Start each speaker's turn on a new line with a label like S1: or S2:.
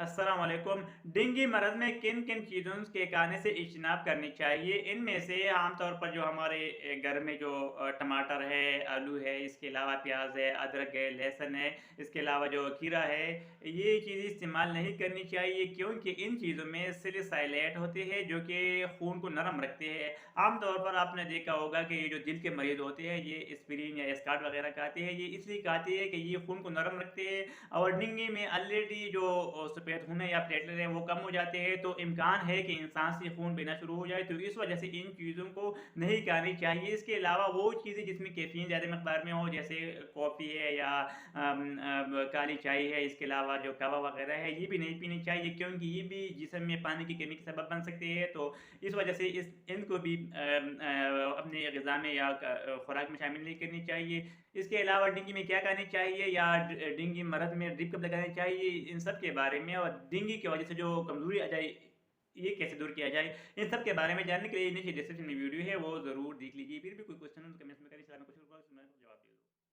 S1: अस्सलाम वालेकुम। डेंगू मरज़ में किन-किन चीज़ों के खाने से इज्तनाब करनी चाहिए? इनमें से आम तौर पर जो हमारे घर में जो टमाटर है, आलू है, इसके अलावा प्याज़ है, अदरक है, लहसुन है, इसके अलावा जो खीरा है, ये चीज़ें इस्तेमाल नहीं करनी चाहिए क्योंकि इन चीज़ों में सैलिसाइलेट होते हैं जो कि खून को नरम रखते हैं। आम तौर पर आपने देखा होगा कि ये जो दिल के मरीज़ होते हैं, ये एस्पिरिन या एस्कार्ट वगैरह खाते हैं, ये इसलिए खाते हैं कि ये खून को नरम रखते हैं और डेंगू में ऑलरेडी जो सफ़ेद खून है या प्लेटलेट है वो कम हो जाते हैं तो इम्कान है कि इंसान से खून बहना शुरू हो जाए, तो इस वजह से इन चीज़ों को नहीं खानी चाहिए। इसके अलावा वो चीज़ें जिसमें कैफ़ीन ज़्यादा मकदार में हो जैसे कॉफ़ी है या काली चाय है, इसके अलावा जो कहवा वगैरह है ये भी नहीं पीनी चाहिए क्योंकि ये भी जिस्म में पानी की कमी का सबब बन सकती है। तो इस वजह से इस इनको भी अपनी ग़िज़ा में या खुराक में शामिल नहीं करनी चाहिए। इसके अलावा डेंगू में क्या करनी चाहिए या डेंगू मरज़ में ड्रिप कब लगानी चाहिए, इन सब के बारे में और डेंगू की वजह से जो कमज़ोरी आ जाए, ये कैसे दूर किया जाए, इन सब के बारे में जानने के लिए नीचे डिस्क्रिप्शन में वीडियो है, वो ज़रूर देख लीजिए। फिर भी कोई